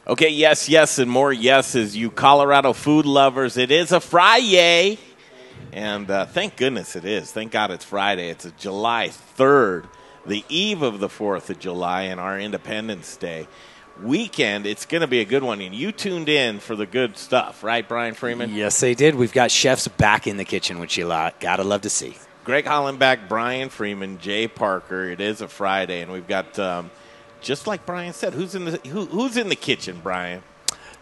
Okay, yes, yes, and more yeses, you Colorado food lovers. It is a Friday, and thank goodness it is. Thank God it's Friday. It's a July 3rd, the eve of the 4th of July, and our Independence Day weekend. It's going to be a good one, and you tuned in for the good stuff, right, Brian Freeman? Yes, they did. We've got chefs back in the kitchen, which you gotta love to see. Greg Hollenbach, Brian Freeman, Jay Parker. It is a Friday, and we've got, just like Brian said, who's in the kitchen, Brian?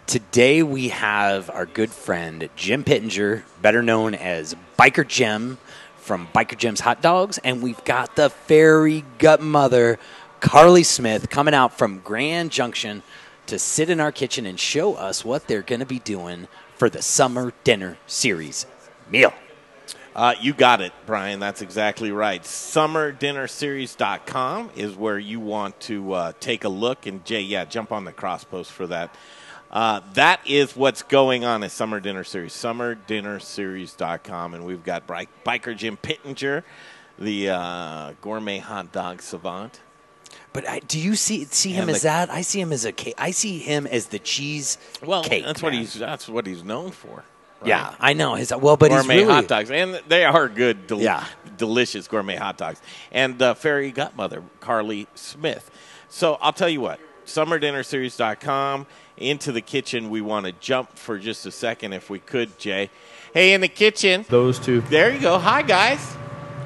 Today we have our good friend Jim Pittenger, better known as Biker Jim from Biker Jim's Hot Dogs, and we've got the fairy Gutmother, Carly Smith, coming out from Grand Junction to sit in our kitchen and show us what they're going to be doing for the Summer Dinner Series meal. You got it, Brian. That's exactly right. SummerDinnerSeries.com is where you want to take a look. And, Jay, jump on the cross post for that. That is what's going on at Summer Dinner Series, SummerDinnerSeries.com. And we've got Biker Jim Pittenger, the gourmet hot dog savant. But do you see him as that? I see him as a cake. I see him as the cheese cake. That's what he's known for. Right? Yeah, I know. But gourmet he's really hot dogs, and they are good, delicious gourmet hot dogs. And Fairy Gutmother, Carly Smith. So I'll tell you what, SummerDinnerSeries.com. Into the kitchen, we want to jump for just a second, if we could, Jay. Hey, in the kitchen. Those two. There you go. Hi, guys.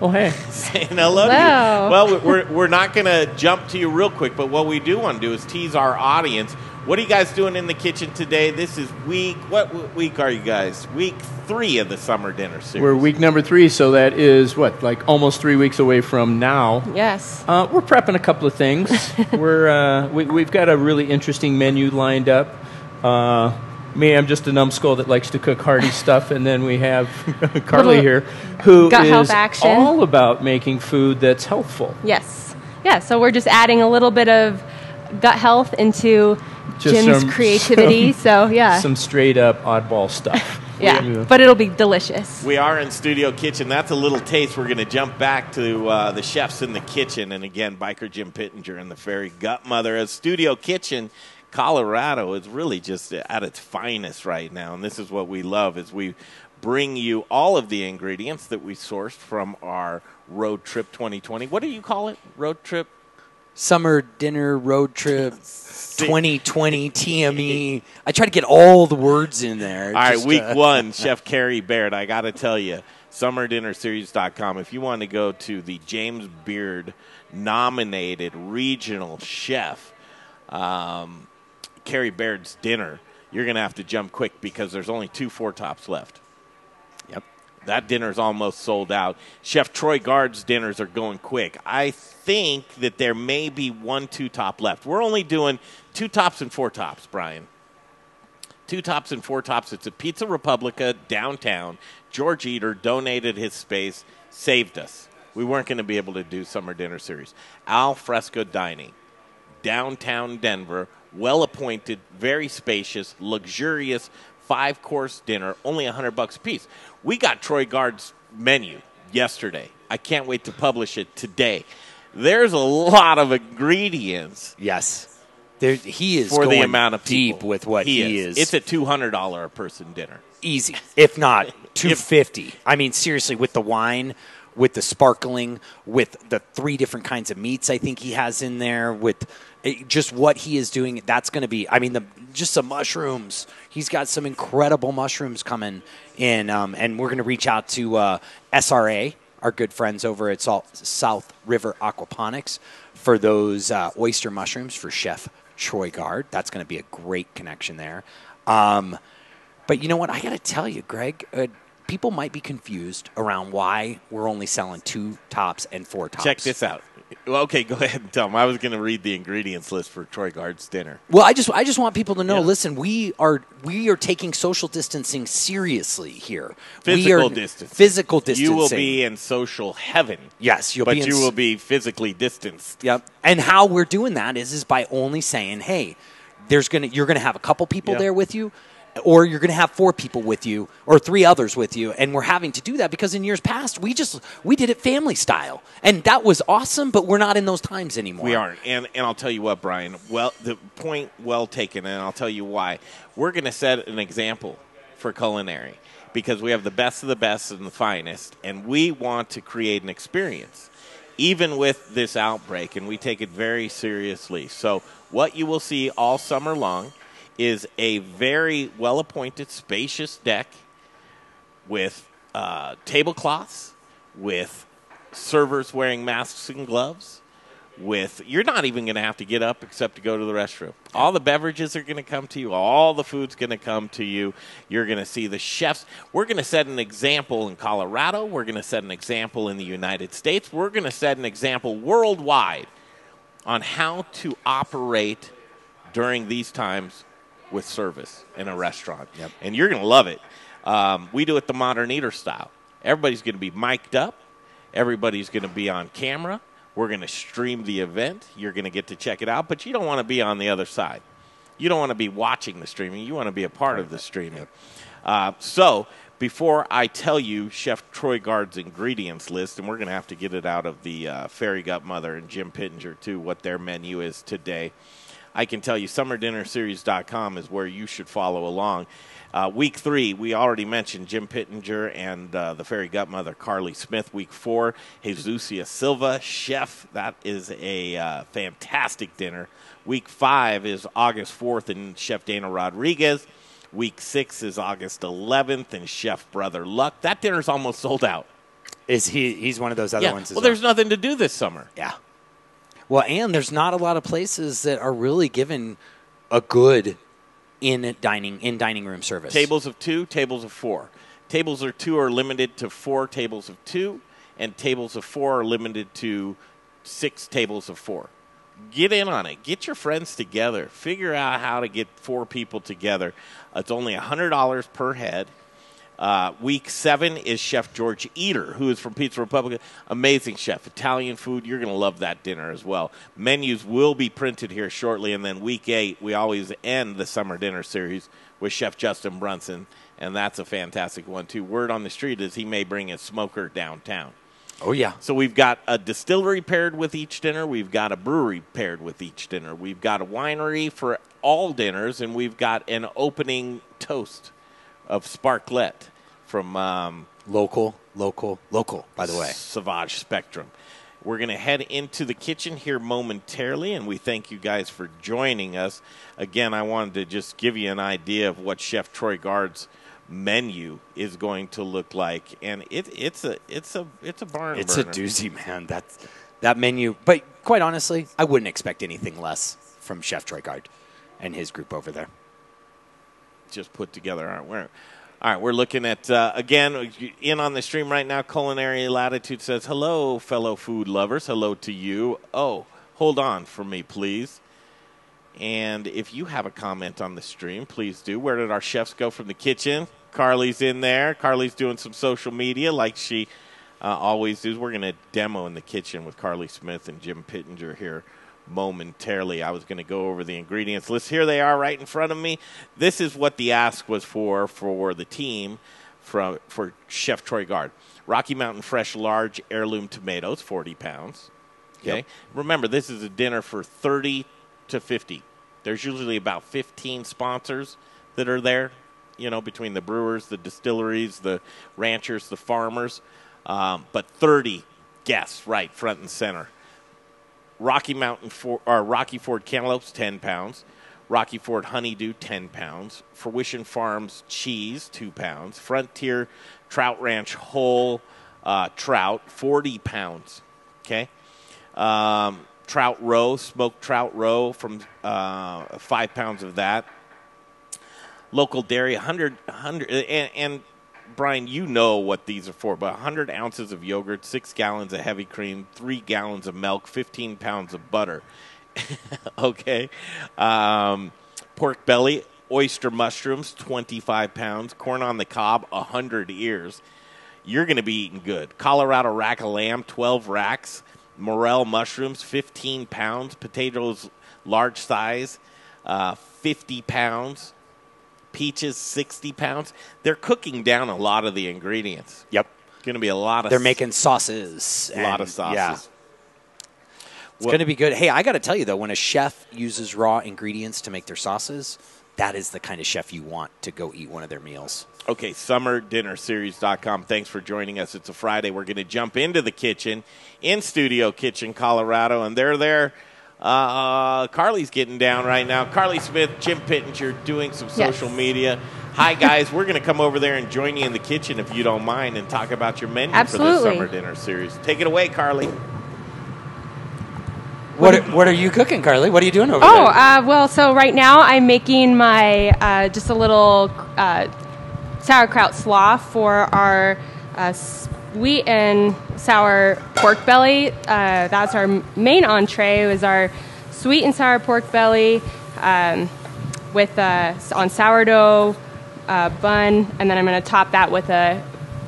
Oh, hey. Saying hello to you. Well, we're not going to jump to you real quick, but what we do want to do is tease our audience. What are you guys doing in the kitchen today? This is what week are you guys? Week 3 of the Summer Dinner Series. We're week number 3, so that is, almost 3 weeks away from now. Yes. We're prepping a couple of things. We've got a really interesting menu lined up. I'm just a numbskull that likes to cook hearty stuff, and then we have Carly here, who is all about making food that's healthful. Yes. Yeah, so we're just adding a little bit of gut health into Jim's creativity. Some straight-up oddball stuff. Yeah, but it'll be delicious. We are in Studio Kitchen. That's a little taste. We're going to jump back to the chefs in the kitchen, and again, Biker Jim Pittenger and the Fairy Gutmother. As Studio Kitchen, Colorado is really just at its finest right now, and this is what we love, is we bring you all of the ingredients that we sourced from our Road Trip 2020. What do you call it? Road Trip? Summer Dinner Road Trip 2020 TME. I try to get all the words in there. All right, week 1, Chef Carrie Baird. I got to tell you, SummerDinnerSeries.com. If you want to go to the James Baird nominated regional chef, Carrie Baird's dinner, you're going to have to jump quick because there's only 2 4-tops left. Yep. That dinner's almost sold out. Chef Troy Guard's dinners are going quick. I think that there may be 1 2-top left. We're only doing 2 tops and 4 tops, Brian. 2 tops and 4 tops. It's a Pizza Republica downtown. George Eater donated his space, saved us. We weren't going to be able to do Summer Dinner Series. Al Fresco Dining, downtown Denver, well-appointed, very spacious, luxurious 5-course dinner, only $100 a piece. We got Troy Guard's menu yesterday. I can't wait to publish it today. There's a lot of ingredients. Yes. He is for going the amount of deep with what he is. It's a $200 a person dinner. Easy, if not $250. I mean, seriously, with the wine, with the sparkling, with the 3 different kinds of meats I think he has in there, with just what he is doing, that's going to be, just some mushrooms. He's got some incredible mushrooms coming in, and we're going to reach out to SRA, our good friends over at South River Aquaponics, for those oyster mushrooms for Chef Troy Guard. That's going to be a great connection there. But you know what? I got to tell you, Greg, people might be confused around why we're only selling 2 tops and 4 tops. Check this out. Well, okay, go ahead and tell them. I was going to read the ingredients list for Troy Guard's dinner. Well, I just want people to know. Listen, we are taking social distancing seriously here. Physical distancing. You will be in social heaven. Yes, you will be physically distanced. Yep. And how we're doing that is by only saying, hey, you're going to have a couple people there with you. or you're going to have 4 people with you or 3 others with you, and we're having to do that because in years past we did it family style, and that was awesome, but we're not in those times anymore. We aren't, and I'll tell you what, Brian, well, the point well taken, and I'll tell you why. We're going to set an example for culinary because we have the best of the best and the finest, and we want to create an experience even with this outbreak, and we take it very seriously. So what you will see all summer long is a very well-appointed, spacious deck with tablecloths, with servers wearing masks and gloves, you're not even going to have to get up except to go to the restroom. All the beverages are going to come to you. All the food's going to come to you. You're going to see the chefs. We're going to set an example in Colorado. We're going to set an example in the United States. We're going to set an example worldwide on how to operate during these times with service in a restaurant. Yep. And you're going to love it. We do it the modern eater style. Everybody's going to be mic'd up. Everybody's going to be on camera. We're going to stream the event. You're going to get to check it out, but you don't want to be on the other side. You don't want to be watching the streaming. You want to be a part of the streaming. So before I tell you Chef Troy Guard's ingredients list, and we're going to have to get it out of the Fairy Gutmother and Jim Pittenger, too, what their menu is today, I can tell you SummerDinnerSeries.com is where you should follow along. Week 3, we already mentioned Jim Pittenger and the Fairy Gutmother, Carly Smith. Week 4, Jesucia Silva, chef. That is a fantastic dinner. Week 5 is August 4th and Chef Dana Rodriguez. Week 6 is August 11th and Chef Brother Luck. That dinner's almost sold out. He's one of those other ones as well. There's nothing to do this summer. Yeah. Well, and there's not a lot of places that are really giving a good dining room service. Tables of 2, tables of 4. Tables of 2 are limited to 4 tables of 2, and tables of 4 are limited to 6 tables of 4. Get in on it. Get your friends together. Figure out how to get 4 people together. It's only $100 per head. Week 7 is Chef George Eater, who is from Pizza Republica. Amazing chef. Italian food. You're going to love that dinner as well. Menus will be printed here shortly. And then week 8, we always end the summer dinner series with Chef Justin Brunson. And that's a fantastic one, too. Word on the street is he may bring a smoker downtown. Oh, yeah. So we've got a distillery paired with each dinner. We've got a brewery paired with each dinner. We've got a winery for all dinners. And we've got an opening toast of Sparklet from local, by the way. Sauvage Spectrum. We're going to head into the kitchen here momentarily, and we thank you guys for joining us. Again, I wanted to just give you an idea of what Chef Troy Guard's menu is going to look like, and it's a barn It's burner. a doozy, man. That menu. But quite honestly, I wouldn't expect anything less from Chef Troy Guard and his group over there. Just put together, aren't we? All right, we're looking at, again, in on the stream right now, Culinary Latitude says, hello, fellow food lovers. Hello to you. Oh, hold on for me, please. And if you have a comment on the stream, please do. Where did our chefs go from the kitchen? Carly's in there. Carly's doing some social media like she always does. We're going to demo in the kitchen with Carly Smith and Jim Pittenger here momentarily. I was going to go over the ingredients list. Here they are right in front of me. This is what the ask was for the team for Chef Troy Guard. Rocky Mountain Fresh Large Heirloom Tomatoes, 40 pounds. Okay. Yep. Remember, this is a dinner for 30 to 50. There's usually about 15 sponsors that are there, between the brewers, the distilleries, the ranchers, the farmers, but 30 guests right front and center. Rocky Ford Cantaloupes, 10 pounds. Rocky Ford Honeydew, 10 pounds. Fruition Farms Cheese, 2 pounds. Frontier Trout Ranch Whole Trout, 40 pounds. Okay. Trout Roe, smoked trout roe from 5 pounds of that. Local dairy, 100 and Brian, you know what these are for, but 100 ounces of yogurt, 6 gallons of heavy cream, 3 gallons of milk, 15 pounds of butter. Okay. Pork belly, oyster mushrooms, 25 pounds. Corn on the cob, 100 ears. You're going to be eating good. Colorado rack of lamb, 12 racks. Morel mushrooms, 15 pounds. Potatoes, large size, 50 pounds. Peaches, 60 pounds. They're cooking down a lot of the ingredients. Yep. Going to be a lot of. They're making sauces. A lot of sauces. Yeah. It's going to be good. Hey, I got to tell you, though, when a chef uses raw ingredients to make their sauces, that is the kind of chef you want to go eat one of their meals. Okay, SummerDinnerSeries.com. Thanks for joining us. It's a Friday. We're going to jump into the kitchen, in Studio Kitchen, Colorado, and they're there. Carly's getting down right now. Carly Smith, Jim Pittenger doing some social media. Hi, guys. We're going to come over there and join you in the kitchen, if you don't mind, and talk about your menu for this Summer Dinner Series. Take it away, Carly. What are you cooking, Carly? What are you doing over there? Well, so right now I'm making my just a little sauerkraut slaw for our sweet and sour pork belly. That's our main entree. It was our sweet and sour pork belly with on sourdough bun, and then I'm going to top that with a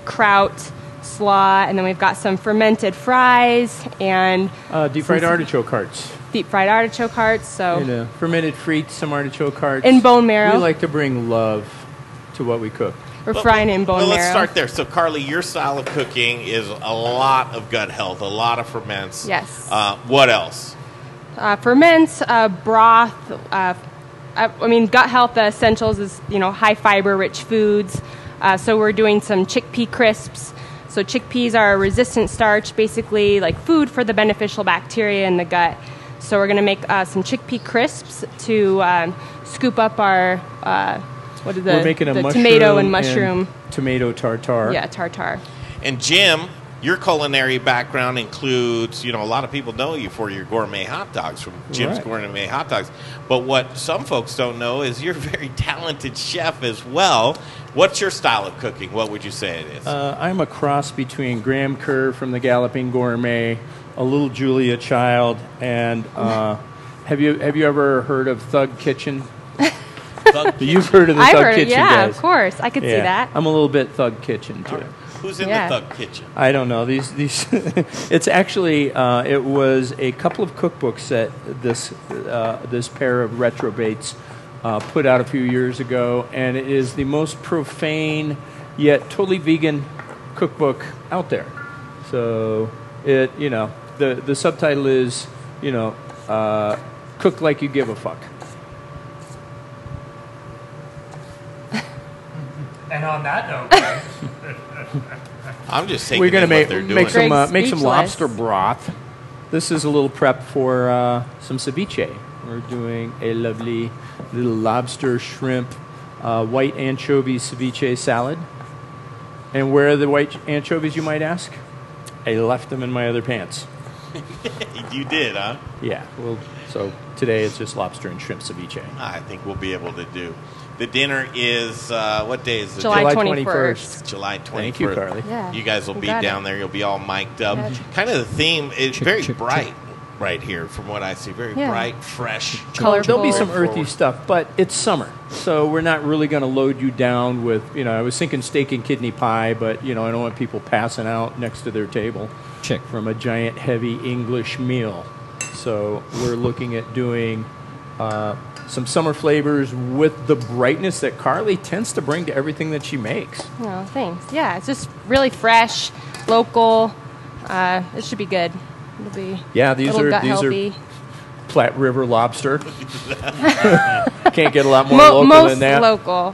kraut slaw, and then we've got some fermented fries and deep fried artichoke hearts. Deep fried artichoke hearts. So fermented frites, some artichoke hearts. In bone marrow. We like to bring love to what we cook. We're frying in bone marrow. Let's start there. So, Carly, your style of cooking is a lot of gut health, a lot of ferments. Yes. What else? Ferments, broth. I mean, gut health essentials is high fiber, rich foods. So we're doing some chickpea crisps. So chickpeas are a resistant starch, basically like food for the beneficial bacteria in the gut. So we're going to make some chickpea crisps to scoop up our we're making a tomato and mushroom tomato tartare. Yeah, tartare. And Jim, your culinary background includes, a lot of people know you for your gourmet hot dogs from Jim's Gourmet Hot Dogs. But what some folks don't know is you're a very talented chef as well. What's your style of cooking? What would you say it is? I'm a cross between Graham Kerr from the Galloping Gourmet, a little Julia Child, and have you ever heard of Thug Kitchen? You've heard of the Thug Kitchen, yeah, guys. Of course. I could see that. I'm a little bit Thug Kitchen, too. Who's in the Thug Kitchen? I don't know. These it's actually, it was a couple of cookbooks that this pair of retrobates put out a few years ago, and it is the most profane yet totally vegan cookbook out there. So, the subtitle is, cook like you give a fuck. And on that note, I'm just saying we're going to make some lobster broth. This is a little prep for some ceviche. We're doing a lovely little lobster, shrimp, white anchovy ceviche salad. And where are the white anchovies, you might ask? I left them in my other pants. You did, huh? Yeah. Well, so today it's just lobster and shrimp ceviche. I think we'll be able to do. The dinner is, what day is it? July 21st. July 21st. Thank you, Carly. Yeah, you guys will be down there. You'll be all mic'd up. Yeah. Kind of the theme is very bright right here from what I see. Very bright, fresh. Colorful. There'll be some earthy stuff, but it's summer. So we're not really going to load you down with, I was thinking steak and kidney pie, but, I don't want people passing out next to their table from a giant, heavy English meal. So we're looking at doing some summer flavors with the brightness that Carly tends to bring to everything that she makes. Oh, thanks. Yeah, it's just really fresh, local. It should be good. It'll be these are Platte River lobster. Can't get a lot more local than that. Local.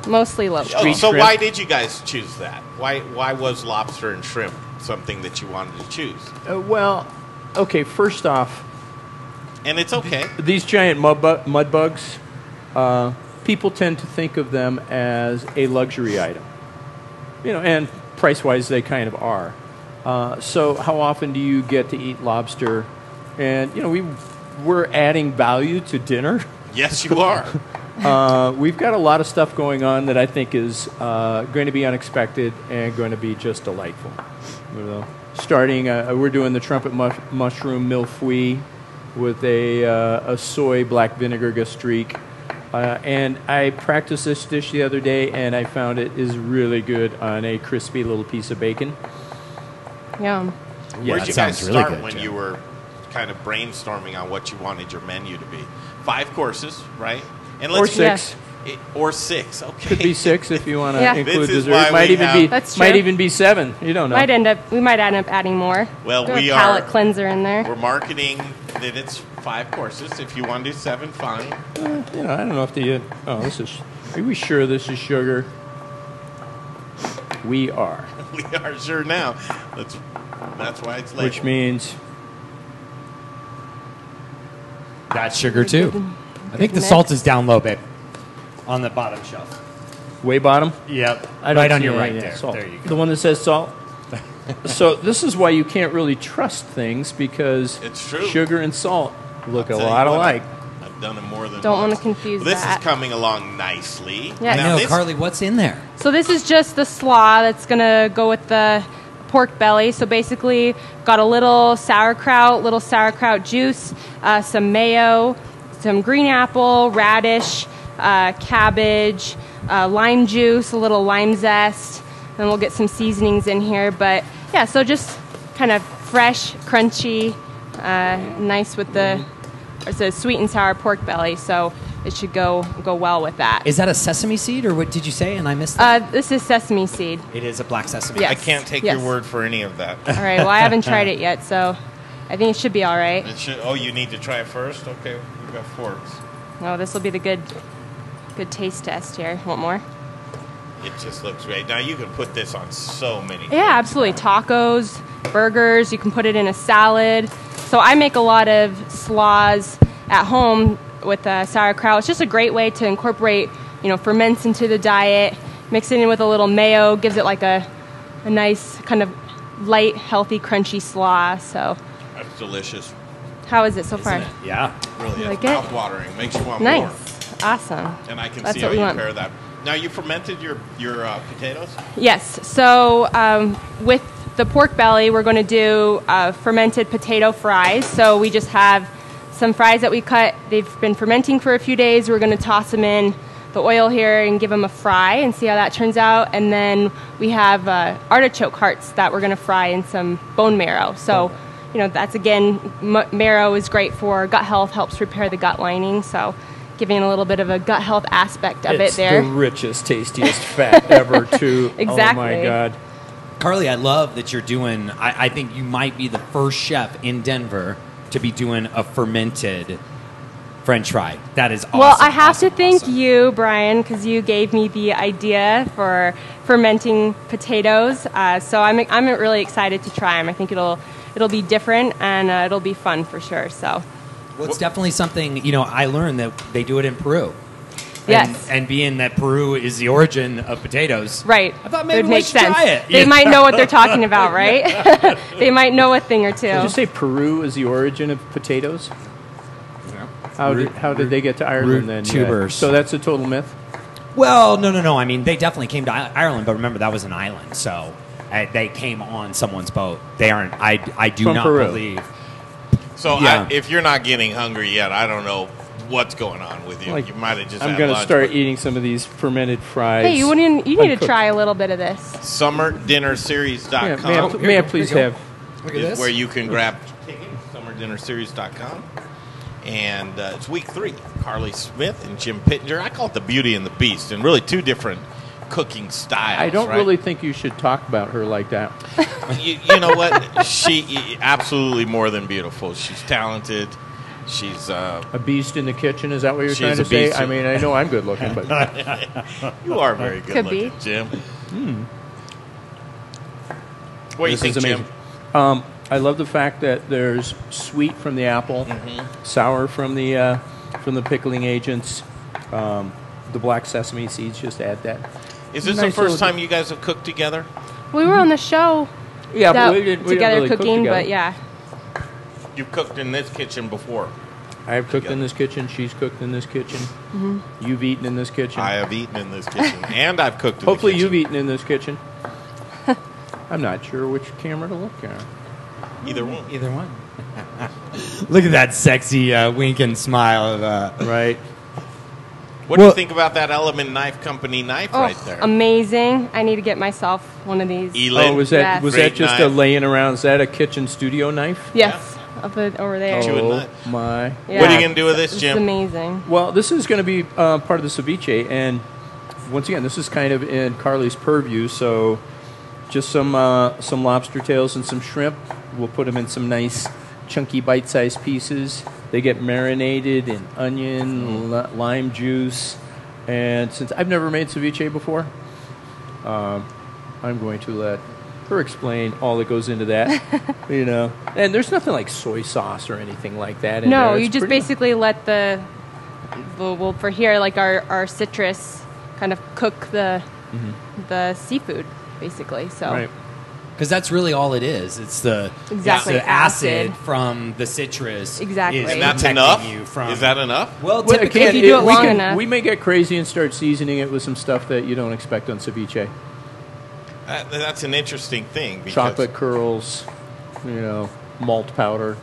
Mostly local. So why did you guys choose that? Why was lobster and shrimp something that you wanted to choose? First off, and it's okay. These giant mud bugs, people tend to think of them as a luxury item. And price-wise, they kind of are. So how often do you get to eat lobster? And, we're adding value to dinner. Yes, you are. We've got a lot of stuff going on that I think is going to be unexpected and going to be just delightful. Starting, we're doing the trumpet mushroom mille-feuille with a soy black vinegar gastrique. And I practiced this dish the other day, and I found it is really good on a crispy little piece of bacon. Yum. Where did you guys start when you were kind of brainstorming on what you wanted your menu to be? 5 courses, right? And or 6. Or 6. Okay. Could be 6 if you want to Yeah. include This is dessert. why Might we even have- be That's might true. even be 7. You don't know. We might end up adding more. Well, Do a we palate are. cleanser in there. We're marketing that it's 5 courses. If you want to do 7, fine. You know, I don't know if the. Oh, this is. Are we sure this is sugar? We are. We are sure now. That's why it's labeled. Which means That's sugar too. I think the salt is down low, babe, on the bottom shelf. way bottom. Yep, I don't right on see your any right of there. that salt. There you go. The one that says salt. So this is why you can't really trust things because It's true. sugar and salt look I'll a tell lot you what, alike. I've done it more than Don't once. want to confuse This that. is coming along nicely. Yeah. I Now know, this- Carly. What's in there? So this is just the slaw that's going to go with the pork belly. So basically, got a little sauerkraut juice, some mayo, some green apple, radish, cabbage, lime juice, a little lime zest. Then we'll get some seasonings in here. But yeah, so just kind of fresh, crunchy, nice with it's a sweet and sour pork belly. So it should go well with that. Is that a sesame seed, or what did you say? And I missed that. This is sesame seed. It is a black sesame. Yeah. I can't take Yes. your word for any of that. All right. Well, I haven't tried it yet, so I think it should be all right. It should, you need to try it first? Okay, we've got forks. Oh, this will be the good taste test here. Want more? It just looks great. Now you can put this on so many things. Yeah, absolutely. Tacos, burgers. You can put it in a salad. So I make a lot of slaws at home with sauerkraut. It's just a great way to incorporate, ferments into the diet. Mix it in with a little mayo, gives it like a nice kind of light, healthy, crunchy slaw. So That's delicious. how is it so far? Yeah. Really is. Like it? Mouth-watering. Makes you want more. Nice. Awesome. And I can That's see what how we you want. pair that. Now, you fermented your potatoes? Yes. So with the pork belly, we're going to do fermented potato fries. So we just have some fries that we cut. They've been fermenting for a few days. We're going to toss them in the oil here and give them a fry and see how that turns out. And then we have artichoke hearts that we're going to fry in some bone marrow. So, that's again, marrow is great for gut health, helps repair the gut lining. So giving a little bit of a gut health aspect of It's it there. the richest, tastiest fat ever, too. Exactly. Oh, my God. Carly, I love that you're doing. I think you might be the first chef in Denver to be doing a fermented French fry. That is awesome. Well, I have to thank awesome. you, Brian, because you gave me the idea for fermenting potatoes. So I'm really excited to try them. I think it'll be different and it'll be fun for sure. So Well, it's definitely something, I learned that they do it in Peru. Yes. And being that Peru is the origin of potatoes. right, I thought it maybe would we make should sense. try it. They might know what they're talking about, right? They might know a thing or two. Did you say Peru is the origin of potatoes? How did they get to Ireland then? tubers. So that's a total myth? Well, no. I mean, they definitely came to Ireland, but remember, that was an island. So they came on someone's boat. They aren't, I do From not Peru. believe. So Yeah. if you're not getting hungry yet, I don't know what's going on with you. Like, You might have just I'm had going to lunch, start but eating some of these fermented fries. Hey, you need to Uncooked. try a little bit of this. SummerDinnerSeries.com Yeah, may I please here you have? Look at is this. where you can grab tickets. SummerDinnerSeries.com. And it's week 3. Carly Smith and Jim Pittenger. I call it the Beauty and the Beast, and really 2 different cooking styles. I don't right? really think you should talk about her like that. You know what? She absolutely more than beautiful. She's talented. She's A beast in the kitchen, is that what you're She's trying a to say? beast. I mean, I know I'm good looking, but you are very good Could be. looking, Jim. What do you this think, is Jim? amazing. I love the fact that there's sweet from the apple, sour from the pickling agents, the black sesame seeds. Just add that. Is this Nice the first little- time you guys have cooked together? We were on the show Yeah, that- but we didn't together really cook cooking, together. but yeah. You've cooked in this kitchen before. I have cooked in this kitchen. She's cooked in this kitchen. You've eaten in this kitchen. I have eaten in this kitchen, and I've cooked in Hopefully, the you've kitchen. eaten in this kitchen. I'm not sure which camera to look at. Either one. Either one. Look at that sexy wink and smile. Right. What do you think about that Element Knife Company knife Oh, right there? amazing. I need to get myself one of these. Elin. Oh, was that Yes. was Great that just knife. a laying around? Is that a kitchen studio knife? Yes. over there. Chew a Oh nut. my! Yeah, What are you going to do with this, It's Jim? amazing. Well, this is going to be part of the ceviche, and once again, this is kind of in Carly's purview. So, just some lobster tails and some shrimp. We'll put them in some nice, chunky, bite-sized pieces. They get marinated in onion, lime juice, and since I've never made ceviche before, I'm going to let her explain all that goes into that. And there's nothing like soy sauce or anything like that in there. No, It's you just pretty- basically let well, for here, like our citrus kind of cook the seafood, basically. So. Right. Because that's really all it is. It's the Exactly, the acid acid. from the citrus. Exactly. is And that's protecting enough? You from, Is that enough? Well, Well, typically, again, If you do it we long can- enough. we may get crazy and start seasoning it with some stuff that you don't expect on ceviche. That's an interesting thing. Because, Chocolate curls, malt powder.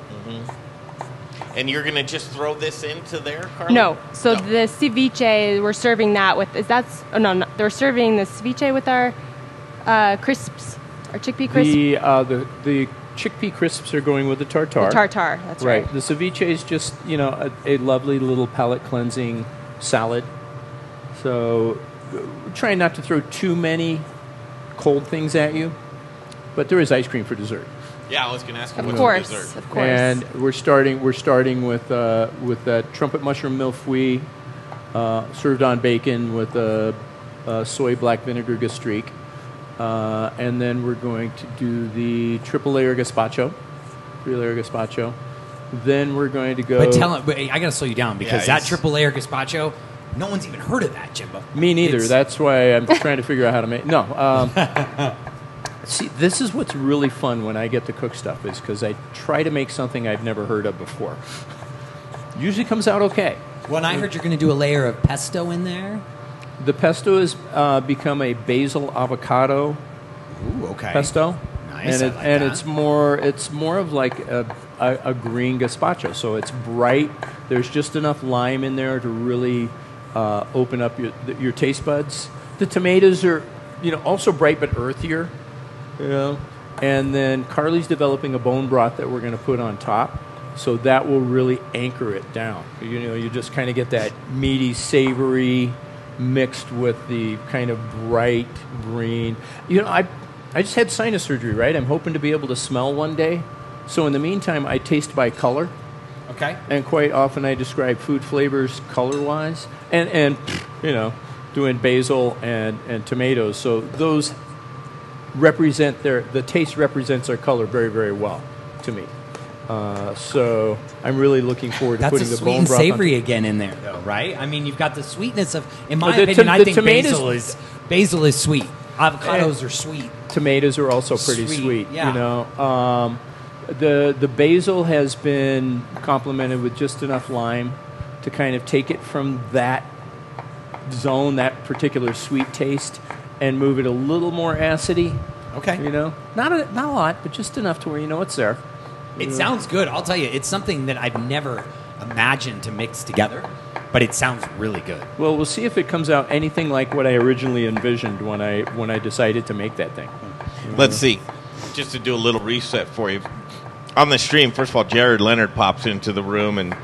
And you're going to just throw this into there, Carly? No, so the ceviche we're serving that with they're serving the ceviche with our crisps, our chickpea crisps. The chickpea crisps are going with the tartare. The tartare, that's right. The ceviche is just a lovely little palate cleansing salad. So try not to throw too many cold things at you, but there is ice cream for dessert. Yeah, I was going to ask you Of what's course, for dessert. of course. And we're starting with that trumpet mushroom mille-feuille served on bacon with a soy black vinegar gastrique. And then we're going to do the triple layer gazpacho, 3-layer gazpacho. Then we're going to go. But I got to slow you down because Yeah, that triple layer gazpacho, no one's even heard of that, Jimbo. Me neither. It's- That's why I'm trying to figure out how to make. No. See, this is what's really fun when I get to cook stuff is because I try to make something I've never heard of before. Usually comes out okay. Well, and I heard you're going to do a layer of pesto in there. The pesto has become a basil avocado Ooh, okay. pesto, Nice, and I like and that. it's more of like a green gazpacho. So it's bright. There's just enough lime in there to really open up your taste buds. The tomatoes are also bright but earthier. And then Carly's developing a bone broth that we're going to put on top, so that will really anchor it down. You just kind of get that meaty, savory mixed with the kind of bright green. I just had sinus surgery, right? I'm hoping to be able to smell one day. So in the meantime, I taste by color. Okay. And quite often I describe food flavors color-wise. And doing basil and tomatoes. So those represent the taste represents their color very, very well to me. So I'm really looking forward to That's putting a the sweet bone and broth savory again in there, though, right? I mean, you've got the sweetness of, in my The opinion, I the think tomatoes- basil is sweet. Avocados are sweet. Tomatoes are also pretty Sweet, sweet. yeah. The basil has been complemented with just enough lime to kind of take it from that zone, that particular sweet taste, and move it a little more acidy. Okay. Not a lot, but just enough to where it's there. It sounds good. I'll tell you, it's something that I've never imagined to mix together, but it sounds really good. Well, we'll see if it comes out anything like what I originally envisioned when I decided to make that thing. Let's see. Just to do a little reset for you. On the stream, first of all, Jared Leonard pops into the room, and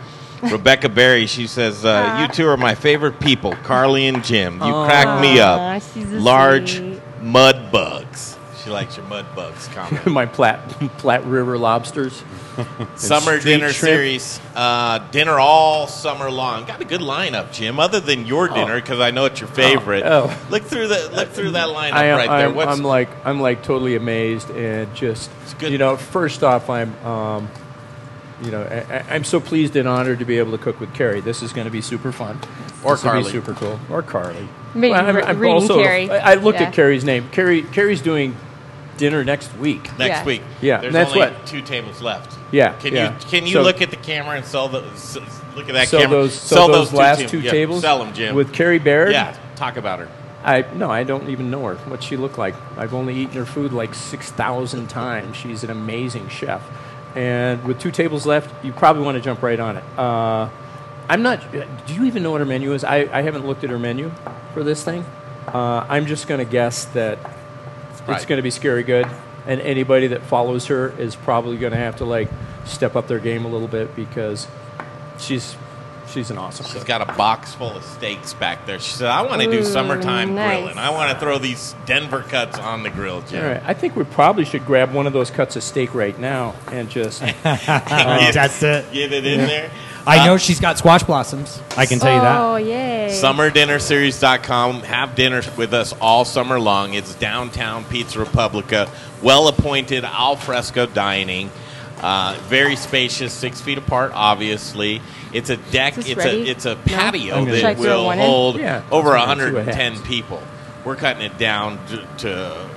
Rebecca Berry, she says, you two are my favorite people, Carly and Jim. You crack me up. she's a Large sweet. mud bugs. She likes your mud bugs comment. My Platte River lobsters. Summer street dinner shrimp. series. Dinner all summer long. Got a good lineup, Jim. Other than your dinner, because I know it's your favorite. Oh. Look through that lineup right there. What's, I'm like totally amazed and just good. First off, I'm so pleased and honored to be able to cook with Carrie. This is going to be super fun. Or This will be Carly. super cool. Or Carly. Maybe reading Carrie. I looked Yeah. at Carrie's name. Carrie's doing dinner next week. next Yeah. week? Yeah, There's that's only what- 2 tables left. Yeah, Can yeah. you So- look at the camera and look at that Sell camera? those last two Yeah, tables. Sell them, Jim. With Carrie Baird. Yeah, talk about her. I don't even know her. What's she look like? I've only eaten her food like 6,000 times. She's an amazing chef. And with 2 tables left, you probably want to jump right on it. I'm not. Do you even know what her menu is? I haven't looked at her menu for this thing. I'm just going to guess that it's Right. going to be scary good. And anybody that follows her is probably going to have to step up their game a little bit because she's an awesome She's cook. got a box full of steaks back there. She said, I want to do Ooh, summertime nice. grilling. I want to throw these Denver cuts on the grill, Jim. All right. I think we probably should grab one of those cuts of steak right now and just. That's it. Get it in there. I know she's got squash blossoms. I can tell you that. Oh, yay. SummerDinnerSeries.com. Have dinner with us all summer long. It's downtown Pizza Republica. Well-appointed al fresco dining. Very spacious, 6 feet apart, obviously. It's a deck. Is this ready? It's a No? patio Should I that throw will one in? hold Yeah. over Let's see what 110 happens. people. We're cutting it down to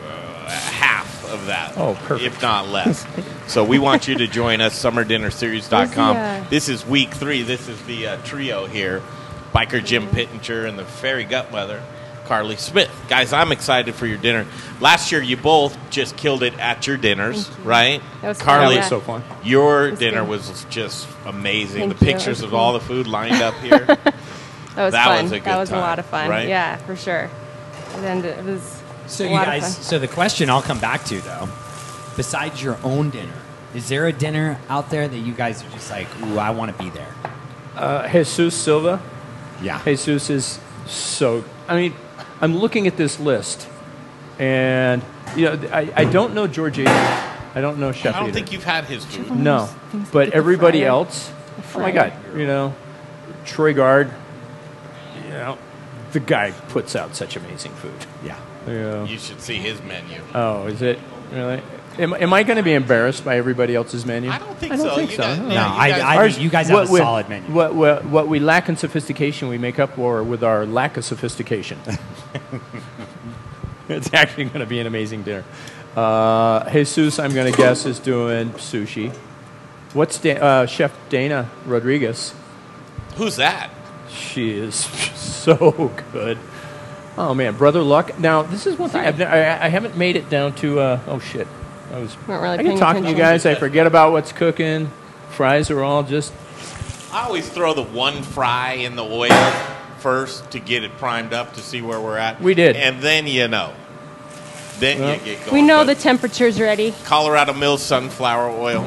half of that. Oh, perfect. If not less. So we want you to join us, SummerDinnerSeries.com. Where's the, This is week 3. This is the trio here. Biker Jim Pittenger and the Fairy Gutmother, Carly Smith. Guys, I'm excited for your dinner. Last year, you both just killed it at your dinners, right? That was fun, Carly, That was so fun. your was dinner good. was just amazing. Thank the you. pictures It of was all the food lined up here. That was That fun. was a good that was time, a lot of fun. right? Yeah, for sure. And it was So a you lot guys, of fun. so the question I'll come back to though, besides your own dinner, is there a dinner out there that you guys are just like, ooh, I want to be there? Jesus Silva. Yeah. Jesus is so. I mean, I'm looking at this list, and I don't know George Adams. I don't know Chef. I don't either. think you've had his food. No, Things that but get the everybody fryer. else. Oh my fryer. God! Troy Guard. The guy puts out such amazing food. Yeah. Yeah. You should see his menu. Oh, is it really? Am I going to be embarrassed by everybody else's menu? I don't think I don't so. think You so. guys- No. No, you guys- I think you guys have a solid menu. What we lack in sophistication, we make up for with our lack of sophistication. It's actually going to be an amazing dinner. Jesus, I'm going to guess, is doing sushi. What's Chef Dana Rodriguez? Who's that? She is so good. Oh man, Brother Luck. Now this is one thing I haven't made it down to. Oh shit, Weren't really I get paying talking to you attention. guys. I forget about what's cooking. Fries are all just. I always throw the one fry in the oil first to get it primed up to see where we're at. We did. And then Then Well, you get going. We know But the temperature's ready. Colorado Mills sunflower oil.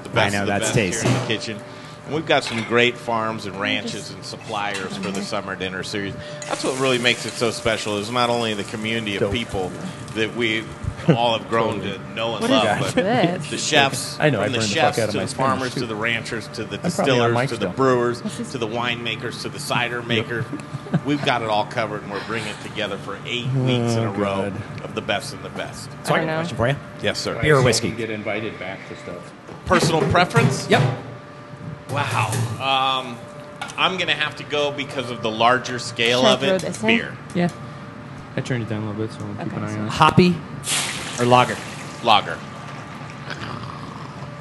The best I know, of the that's best tasty. here in the kitchen. And we've got some great farms and ranches and suppliers for the Summer Dinner Series. That's what really makes it so special is not only the community of Dope. people that we all have grown to know and What love, is but this? the chefs, I know, I from the burned the chefs fuck out of to my the Spanish, farmers too. to the ranchers to the I'm probably on distillers mic to the still. brewers to the winemakers to the cider makers. We've got it all covered, and we're bringing it together for 8 weeks in a row God. of the best and the best. So I got I a know. question for you. Yes, sir. Beer or whiskey? Get invited back to stuff. Personal preference? Yep. Wow. I'm going to have to go because of the larger scale Should I of throw it. this in? Beer. Yeah. I turned it down a little bit, so we'll keep an eye on it. Hoppy or lager? Lager.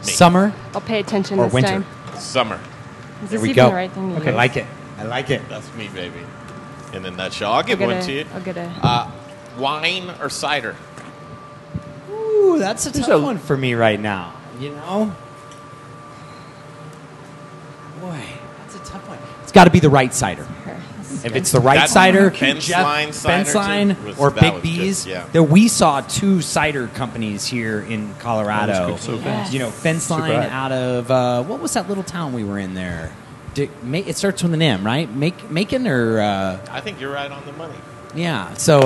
Summer I'll pay attention or this winter? time. Summer. Is There this we even go. the right thing to I use? like it. I like it. That's me, baby. In a nutshell. I'll give one to you. I'll get a. Wine or cider? Ooh, that's a There's tough a- one for me right now. You know? Boy, that's a tough one. It's got to be the right cider. If it's the right That cider, Fence Jeff, line cider, Fence Line too, was- or that Big was good, B's. yeah. There, we saw 2 cider companies here in Colorado. That was good. So Yes. You know, Fence Super Line hot. out of what was that little town we were in there? It starts with an M, right? Macon or I think you're right on the money. yeah. So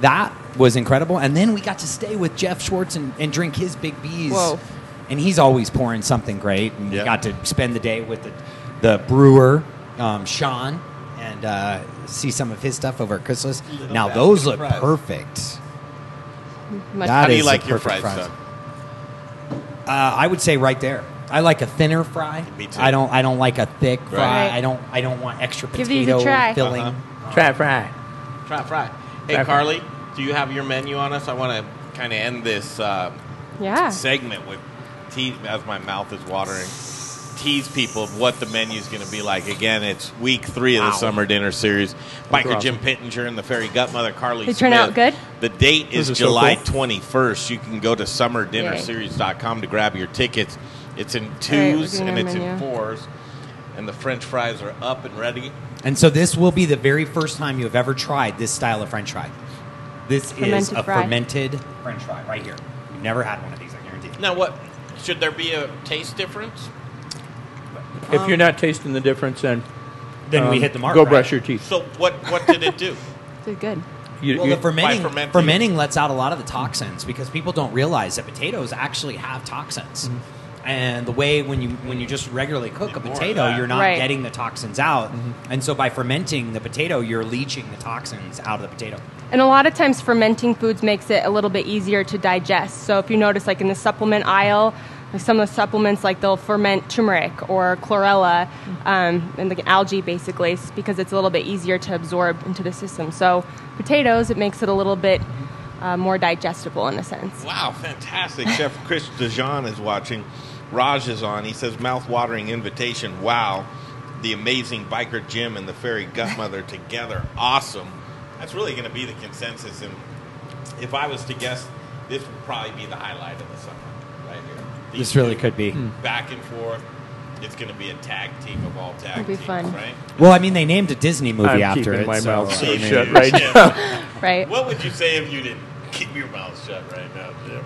that was incredible, and then we got to stay with Jeff Schwartz and drink his Big B's. Whoa. And he's always pouring something great. And Yeah. we got to spend the day with the brewer, Sean, and see some of his stuff over at Chrysalis. Now basket those of look fries. perfect. Much That How do you is like a your perfect fries, fries. Doug? I would say right there. I like a thinner fry. Me too. I don't like a thick fry. Right. I don't want extra Give potato these a try. filling. Uh-huh. Try it, fry. Try fry. Hey, Try fry. Carly, do you have your menu on us? I want to kind of end this Yeah. segment with as my mouth is watering. Tease people of what the menu is going to be like. Again, it's week 3 of the Summer Dinner Series. Biker awesome. Jim Pittenger and the Fairy Gutmother, Carly They Smith. turn out good? The date is Those are so July cool. 21st. You can go to summerdinnerseries.com to grab your tickets. It's in right, 2s looking and at it's our in menu. 4s. And the French fries are up and ready. And so this will be the very first time you have ever tried this style of French fry. This is Fermented a fry. fermented French fry right here. You've never had one of these, I guarantee. Now, what? Should there be a taste difference? If you're not tasting the difference, then we hit the mark. Go right? brush your teeth. So what did it do? Did good. Well, the by fermenting lets out a lot of the toxins because people don't realize that potatoes actually have toxins. And the way when you just regularly cook a potato, you're not getting the toxins out. And so by fermenting the potato, you're leaching the toxins out of the potato. And a lot of times fermenting foods makes it a little bit easier to digest. So if you notice, like in the supplement aisle, like some of the supplements, like they'll ferment turmeric or chlorella and like algae, basically, because it's a little bit easier to absorb into the system. So potatoes, it makes it a little bit more digestible in a sense. Wow, fantastic. Chef Chris DeJean is watching. Raj is on. He says, mouth-watering invitation. Wow. The amazing biker Jim and the fairy Gutmother together. Awesome. That's really going to be the consensus. And if I was to guess, this would probably be the highlight of the summer right here. This really could be. Back and forth. It's going to be a tag team of all tag It'll be teams, fun. right? Well, I mean, they named a Disney movie I'm after keeping it. my so- mouth so Yeah. shut right now. Right. What would you say if you didn't keep your mouth shut right now, Jim?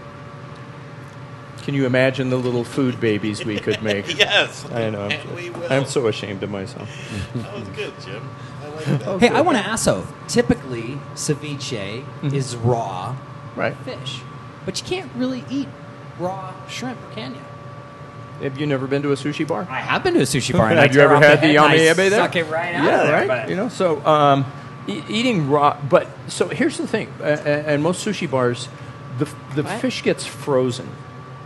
Can you imagine the little food babies we could make? Yes. I know. And we will. I'm so ashamed of myself. That was good, Jim. I like that. Hey, I want to ask though. Typically, ceviche is raw Right. fish, but you can't really eat raw shrimp, can you? Have you never been to a sushi bar? I have been to a sushi bar. And Have I you tear ever off had the head and I yame there? Suck it right out. Yeah, of there, right. but- You know, so eating raw. But so here's the thing, and most sushi bars, the fish gets frozen,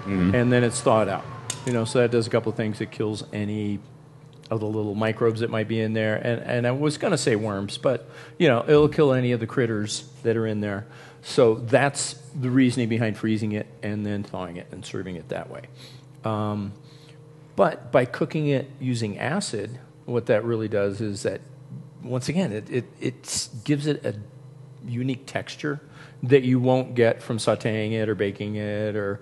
and then it's thawed out. You know, so that does a couple of things. It kills any of the little microbes that might be in there, and I was going to say worms, but you know, it'll kill any of the critters that are in there. So that's the reasoning behind freezing it and then thawing it and serving it that way. But by cooking it using acid, what that really does is that, once again, it gives it a unique texture that you won't get from sautéing it or baking it or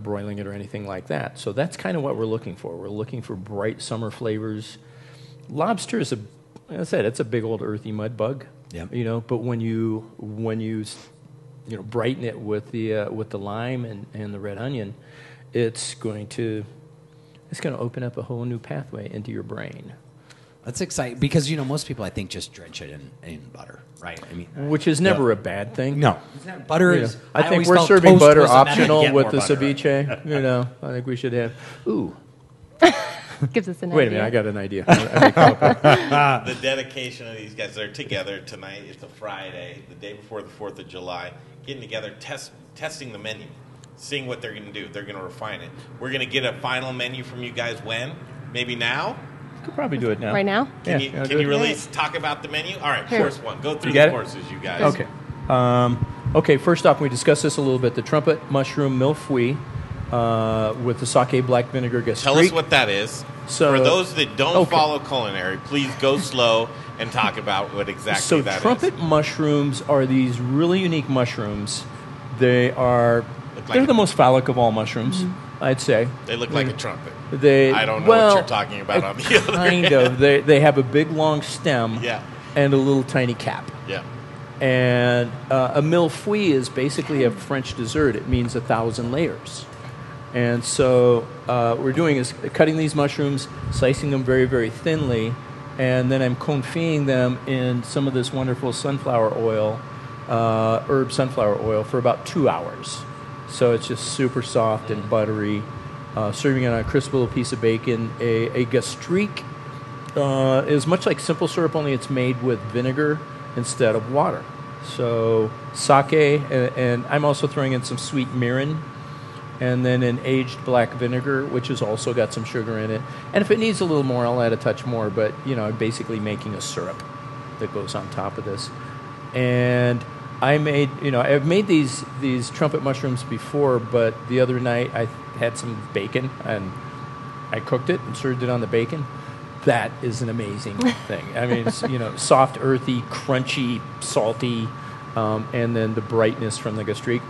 broiling it or anything like that. So that's kind of what we're looking for. We're looking for bright summer flavors. Lobster is like I said, it's a big old earthy mud bug. Yep. You know, but when you brighten it with the lime and the red onion, it's going to open up a whole new pathway into your brain. That's exciting because most people I think just drench it in butter, right? I mean, Which is never a bad thing. no, butter You know, is. I think always we're felt serving toast butter was a method to optional get with more the butter, right? ceviche. You know, I think we should have. Ooh, Gives us an wait a idea. minute! I got an idea. I may come up with- The dedication of these guys, they're together tonight. It's a Friday, the day before the 4th of July, getting together, testing the menu, seeing what they're going to do. They're going to refine it. We're going to get a final menu from you guys when? Maybe now? Could probably do it now. Right now? Can Yeah, you really talk about the menu? All right, Sure. course one. Go through You got the it? courses, you guys. Okay. Okay. First off, we discussed this a little bit. The trumpet mushroom milfouille with the sake black vinegar gastrique. Tell us what that is. So- For those that don't Okay. follow culinary, please go slow and talk about what exactly So that is. trumpet mushrooms are these really unique mushrooms. They're like the most phallic of all mushrooms, I'd say. They look like a trumpet. They I don't know what you're talking about on the other kind end. of. They have a big long stem Yeah. and a little tiny cap. Yeah. And a millefeuille is basically a French dessert. It means 1,000 layers. And so we're doing is cutting these mushrooms, slicing them very, very thinly, and then I'm confitting them in some of this wonderful sunflower oil, herb sunflower oil, for about 2 hours. So it's just super soft and buttery. Serving it on a crisp little piece of bacon. A gastrique is much like simple syrup, only it's made with vinegar instead of water. So sake, and I'm also throwing in some sweet mirin, and then an aged black vinegar, which has also got some sugar in it. And if it needs a little more, I'll add a touch more, but, I'm basically making a syrup that goes on top of this. And I've made these trumpet mushrooms before, but the other night I had some bacon, and I cooked it and served it on the bacon. That is an amazing thing. I mean, it's, soft, earthy, crunchy, salty, and then the brightness from the gastrique.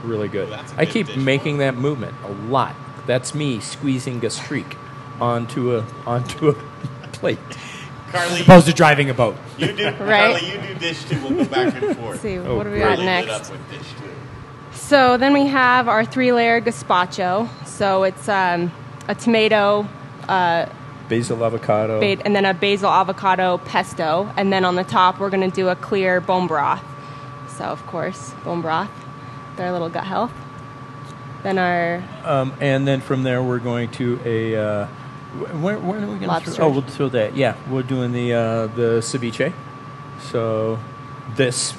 Really good. Well, that's a I good keep dish. making that movement a lot. That's me squeezing gastrique onto a plate. Carly, Opposed to driving a boat. you do. Right. Carly, you do dish two. We'll go back and forth. Let's see, Oh, what do we great. got Carly lit next? up with dish two. So then we have our 3-layer gazpacho. So it's a tomato, Basil avocado. and then a basil avocado pesto. And then on the top, we're going to do a clear bone broth. So, of course, bone broth, their little gut health. Then our... and then from there, we're going to a... Where are we going to Lobster. throw? Oh, we'll throw that. Yeah, we're doing the ceviche. So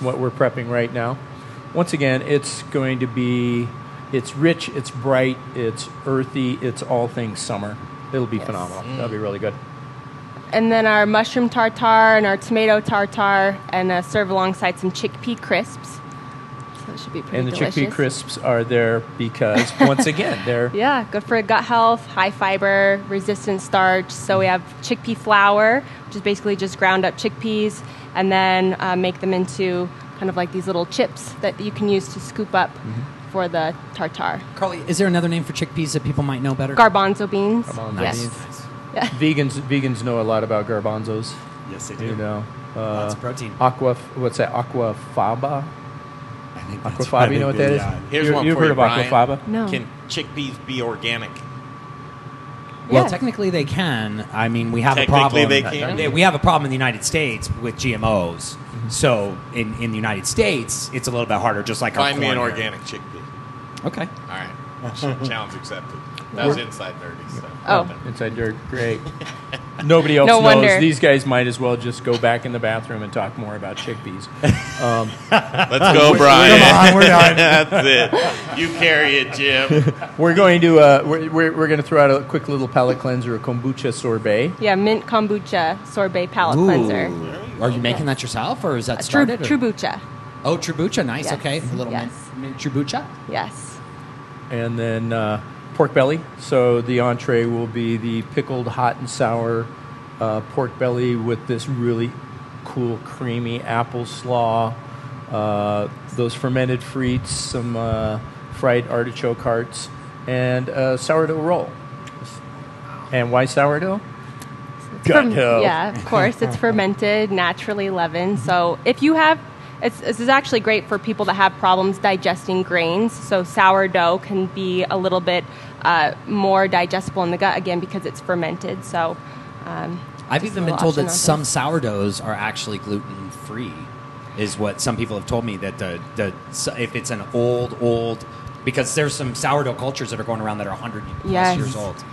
what we're prepping right now. Once again, it's going to be... It's rich, it's bright, it's earthy, it's all things summer. It'll be phenomenal. That'll be really good. And then our mushroom tartare and our tomato tartare, and serve alongside some chickpea crisps. So it should be pretty delicious. And the chickpea crisps are there because, once again, they're... Yeah, good for gut health, high fiber, resistant starch. So we have chickpea flour, which is basically just ground up chickpeas, and then make them into kind of like these little chips that you can use to scoop up for the tartare. Carly, is there another name for chickpeas that people might know better? Garbanzo beans. Nice. Yes. Yeah. Vegans know a lot about garbanzos. Yes, they do. You know, Lots of protein. What's that? Aquafaba. I think that's Aquafaba. what You know what that is? Here's one You've for heard you, of Brian. aquafaba? No. Can chickpeas be organic? Well, Yes. technically they can. I mean, we have a Technically problem. they can? We have a problem in the United States with GMOs. So in the United States, it's a little bit harder, just like Find our me an corn. organic chickpea. Okay. All right. Challenge accepted. That was inside nerdy stuff. Oh. Inside dirt. Great. Nobody else No knows. wonder. These guys might as well just go back in the bathroom and talk more about chickpeas. Let's go, Brian. Come on, we're done. That's it. You carry it, Jim. We're going to we're going to throw out a quick little palate cleanser, a kombucha sorbet. Yeah, mint kombucha sorbet palate cleanser. Are you making that yourself, or is that True, started? or- trubucha. Oh, trubucha. Nice. Yes. Okay. A little Yes. mint trubucha. Yes. And then pork belly. So the entree will be the pickled hot and sour pork belly with this really cool creamy apple slaw, those fermented frites, some fried artichoke hearts, and a sourdough roll. And why sourdough? Gut health. Yeah, of course. It's fermented, naturally leavened. So if you have, this is actually great for people that have problems digesting grains. So sourdough can be a little bit more digestible in the gut, again, because it's fermented. So I've just a even been little told that option some on sourdoughs are actually gluten free, is what some people have told me. That if it's an old, because there's some sourdough cultures that are going around that are 100 plus Yes. years old.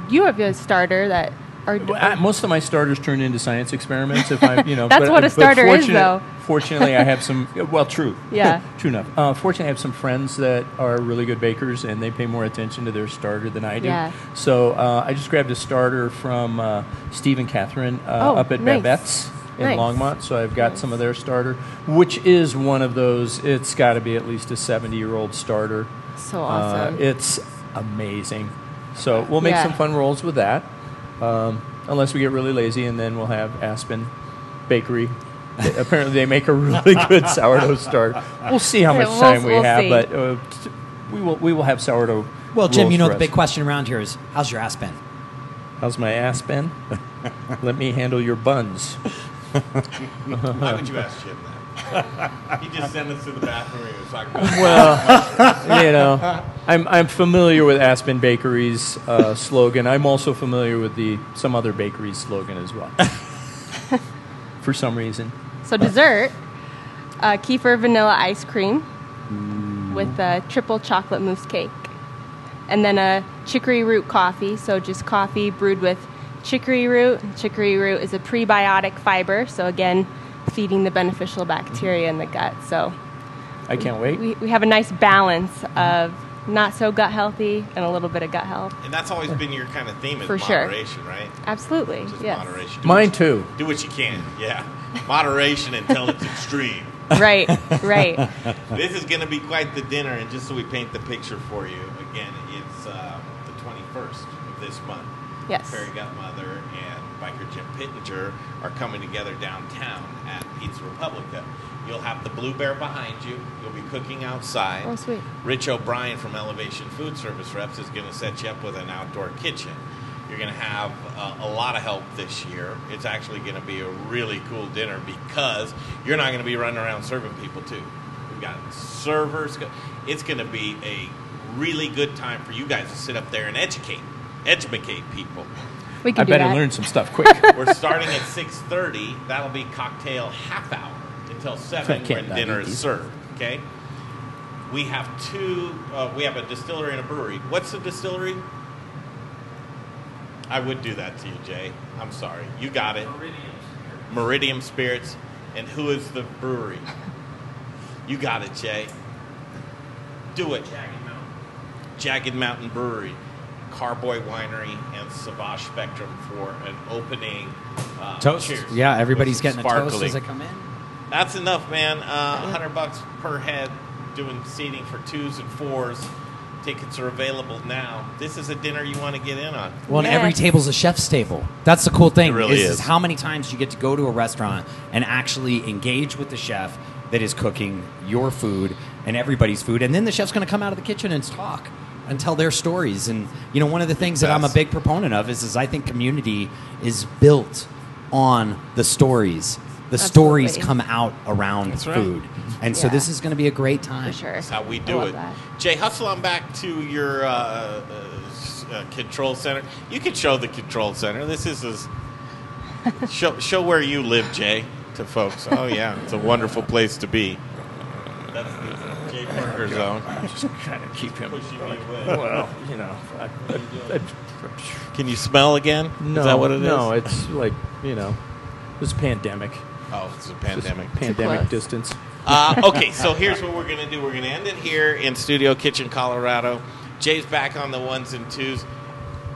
You have a starter that are. Most of my starters turn into science experiments. If I, That's what a starter is, though. Fortunately, I have some. Well, true. Yeah. True enough. Fortunately, I have some friends that are really good bakers, and they pay more attention to their starter than I do. Yeah. So I just grabbed a starter from Steve and Catherine up at nice. Babette's in Nice. Longmont. So I've got some of their starter, which is one of those. It's got to be at least a 70-year-old starter. So awesome. It's amazing. So we'll make Yeah. some fun rolls with that. Unless we get really lazy, and then we'll have Aspen Bakery. Apparently, they make a really good sourdough starter. We'll see how much Yeah, time we we'll have, see. but we will have sourdough. Well, Jim, rolls you know for the us. big question around here is, how's your ass been? How's my ass been? Let me handle your buns. Why would you ask Jim that? He just sent us to the bathroom and he was talking about Well, you know, I'm familiar with Aspen Bakery's slogan. I'm also familiar with some other bakery's slogan as well. For some reason. So dessert, kefir vanilla ice cream with a triple chocolate mousse cake. And then a chicory root coffee, so just coffee brewed with chicory root. Chicory root is a prebiotic fiber, so again, feeding the beneficial bacteria in the gut. So I can't wait. we have a nice balance of not so gut healthy and a little bit of gut health. And that's always been your kind of theme is For sure. moderation, right? Absolutely, Just yes. moderation. Mine too. Do what you can, yeah. Moderation until it's extreme. Right, right. This is going to be quite the dinner, and just so we paint the picture for you, again, it's the 21st of this month. Yes. Perry Gutmother and biker Jim Pittenger are coming together downtown at Pizza Republica. You'll have the Blue Bear behind you. You'll be cooking outside. Oh, sweet. Rich O'Brien from Elevation Food Service Reps is going to set you up with an outdoor kitchen. You're going to have a lot of help this year. It's actually going to be a really cool dinner because you're not going to be running around serving people, too. We've got servers. It's going to be a really good time for you guys to sit up there and educate people. We can I do better that. learn some stuff quick. We're starting at 6:30. That'll be cocktail half hour until 7 can't when not dinner eat is these. served. Okay. We have we have a distillery and a brewery. What's the distillery? I would do that to you, Jay. I'm sorry. You got it. Meridium Spirits. And who is the brewery? You got it, Jay. Do it. Jagged Mountain Brewery. Carboy Winery and Savage Spectrum for an opening. Toast. Cheers. Yeah, everybody's With getting some a toast sparkling. as they come in. That's enough, man. $100 per head, doing seating for 2s and 4s. Tickets are available now. This is a dinner you want to get in on. Well, and Yes. every table's a chef's table. That's the cool thing. It really is is. how many times you get to go to a restaurant and actually engage with the chef that is cooking your food and everybody's food, and then the chef's going to come out of the kitchen and talk and tell their stories. And you know, one of the things that I'm a Best. big proponent of is I think community is built on the stories. The stories Absolutely. come out around That's right. food, and so Yeah. this is going to be a great time. For sure. That's how we I do love it. that. Jay, hustle on back to your control center. You can show the control center. This is show where you live, Jay, to folks. Oh yeah, it's a wonderful place to be. That's the Jay Parker zone. Just trying to keep him. Pushing me away. Well, you know. Can you smell again? No, Is that what it is? No, it's like, you know, it's a pandemic. Oh, it's a Just pandemic. pandemic plus. distance. Okay, so here's what we're going to do. We're going to end it here in Studio Kitchen, Colorado. Jay's back on the 1s and 2s.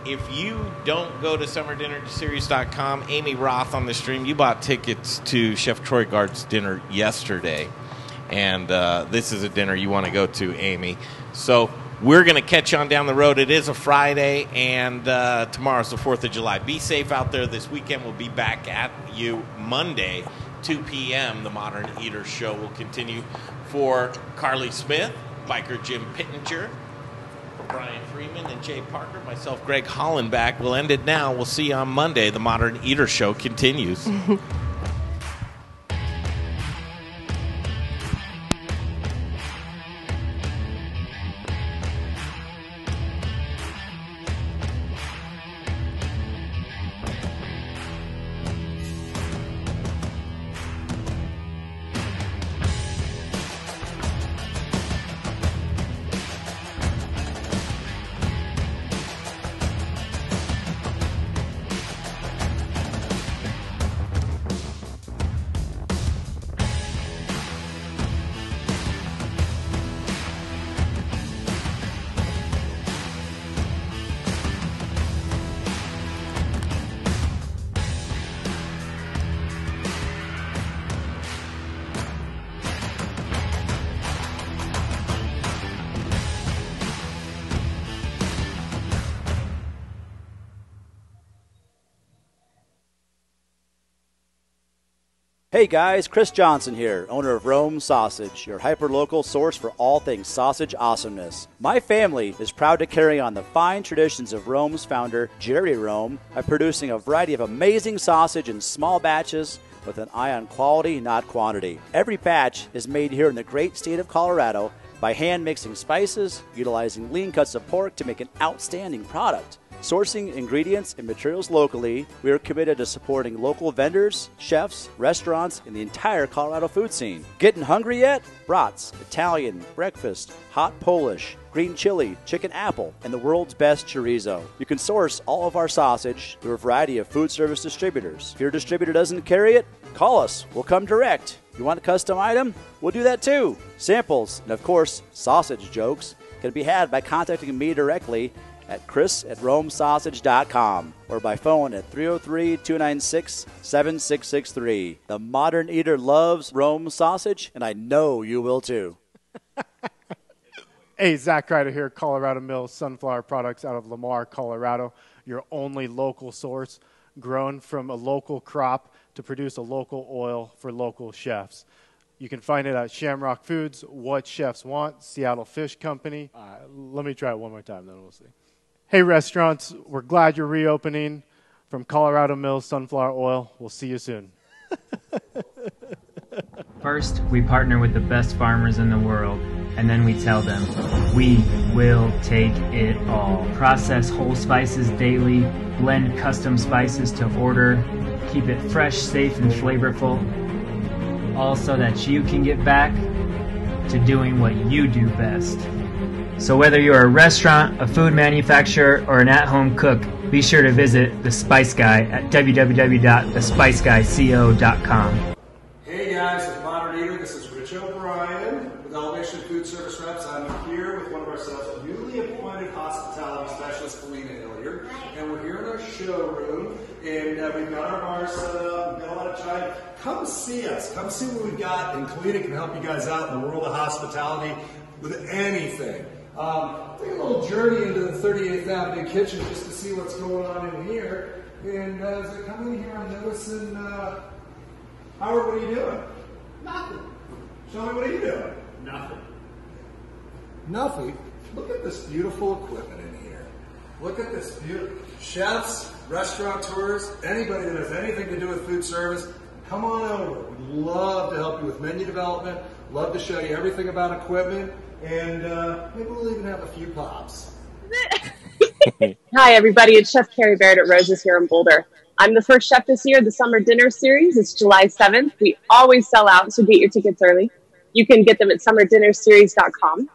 If you don't go to summerdinnerseries.com, Amy Roth on the stream, you bought tickets to Chef Troy Gard's dinner yesterday. And this is a dinner you want to go to, Amy. So we're going to catch you on down the road. It is a Friday, and tomorrow's the 4th of July. Be safe out there this weekend. We'll be back at you Monday, 2 p.m. The Modern Eater Show will continue for Carly Smith, Biker Jim Pittenger, for Brian Freeman and Jay Parker, myself, Greg Hollenbach. We'll end it now. We'll see you on Monday. The Modern Eater Show continues. Hey guys, Chris Johnson here, owner of Rome Sausage, your hyper-local source for all things sausage awesomeness. My family is proud to carry on the fine traditions of Rome's founder, Jerry Rome, by producing a variety of amazing sausage in small batches with an eye on quality, not quantity. Every batch is made here in the great state of Colorado by hand mixing spices, utilizing lean cuts of pork to make an outstanding product. Sourcing ingredients and materials locally, we are committed to supporting local vendors, chefs, restaurants, and the entire Colorado food scene. Getting hungry yet? Brats, Italian, breakfast, hot Polish, green chili, chicken apple, and the world's best chorizo. You can source all of our sausage through a variety of food service distributors. If your distributor doesn't carry it, call us. We'll come direct. You want a custom item? We'll do that too. Samples, and of course, sausage jokes, can be had by contacting me directly at chris@romesausage.com or by phone at 303-296-7663. The Modern Eater loves Rome Sausage, and I know you will too. Hey, Zach Ryder here, Colorado Mills Sunflower Products out of Lamar, Colorado. Your only local source, grown from a local crop to produce a local oil for local chefs. You can find it at Shamrock Foods, What Chefs Want, Seattle Fish Company. Let me try it one more time, then we'll see. Hey, restaurants, we're glad you're reopening. From Colorado Mills Sunflower Oil, we'll see you soon. First, we partner with the best farmers in the world, and then we tell them, we will take it all. Process whole spices daily, blend custom spices to order, keep it fresh, safe, and flavorful, all so that you can get back to doing what you do best. So whether you're a restaurant, a food manufacturer, or an at-home cook, be sure to visit The Spice Guy at www.thespiceguyco.com. Hey guys, with Modern Eater, this is Rich O'Brien with Elevation Food Service Reps. I'm here with one of our sales newly appointed hospitality specialist, Kalina Hilliard, and we're here in our showroom, and we've got our bar set up, we've got a lot of chai. Come see us, come see what we've got, and Kalina can help you guys out in the world of hospitality with anything. Take a little journey into the 38th Avenue kitchen just to see what's going on in here, and as I come in here, I'm noticing, Howard, what are you doing? Nothing. Show me, what are you doing? Nothing. Nothing? Look at this beautiful equipment in here. Look at this beautiful... Chefs, restaurateurs, anybody that has anything to do with food service, come on over. We'd love to help you with menu development, love to show you everything about equipment, and maybe we'll even have a few pops. Hi, everybody. It's Chef Carrie Baird at Rose's here in Boulder. I'm the first chef this year, the Summer Dinner Series. It's July 7th. We always sell out, so get your tickets early. You can get them at summerdinnerseries.com.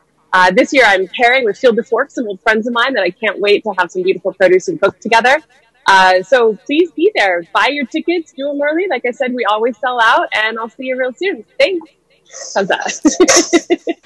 This year, I'm pairing with Field of Forks, some old friends of mine that I can't wait to have some beautiful produce and cook together. So please be there. Buy your tickets. Do them early. Like I said, we always sell out, and I'll see you real soon. Thanks. How's that?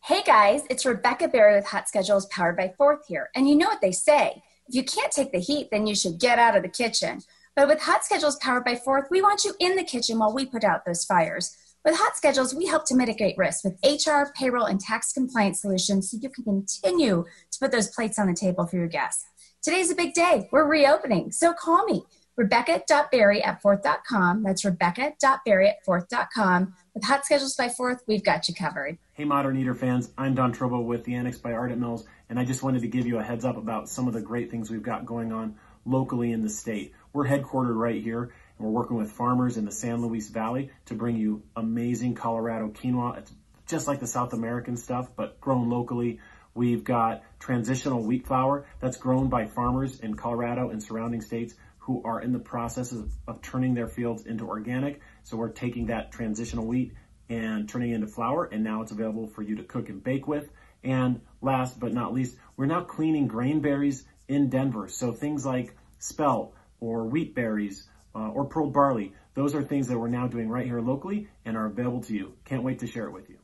Hey guys, it's Rebecca Berry with Hot Schedules powered by Fourth here. And you know what they say, if you can't take the heat, then you should get out of the kitchen. But with Hot Schedules powered by Fourth, we want you in the kitchen while we put out those fires. With Hot Schedules, we help to mitigate risk with HR, payroll, and tax compliance solutions so you can continue to put those plates on the table for your guests. Today's a big day. We're reopening, so call me. Rebecca.berry@fourth.com. That's Rebecca.berry@fourth.com. With Hot Schedules by Fourth, we've got you covered. Hey Modern Eater fans, I'm Don Trobo with the Annex by Ardent Mills, and I just wanted to give you a heads up about some of the great things we've got going on locally in the state. We're headquartered right here, and we're working with farmers in the San Luis Valley to bring you amazing Colorado quinoa. It's just like the South American stuff, but grown locally. We've got transitional wheat flour that's grown by farmers in Colorado and surrounding states who are in the process of turning their fields into organic. So we're taking that transitional wheat and turning it into flour, and now it's available for you to cook and bake with. And last but not least, we're now cleaning grain berries in Denver. So things like spelt or wheat berries or pearl barley, those are things that we're now doing right here locally and are available to you. Can't wait to share it with you.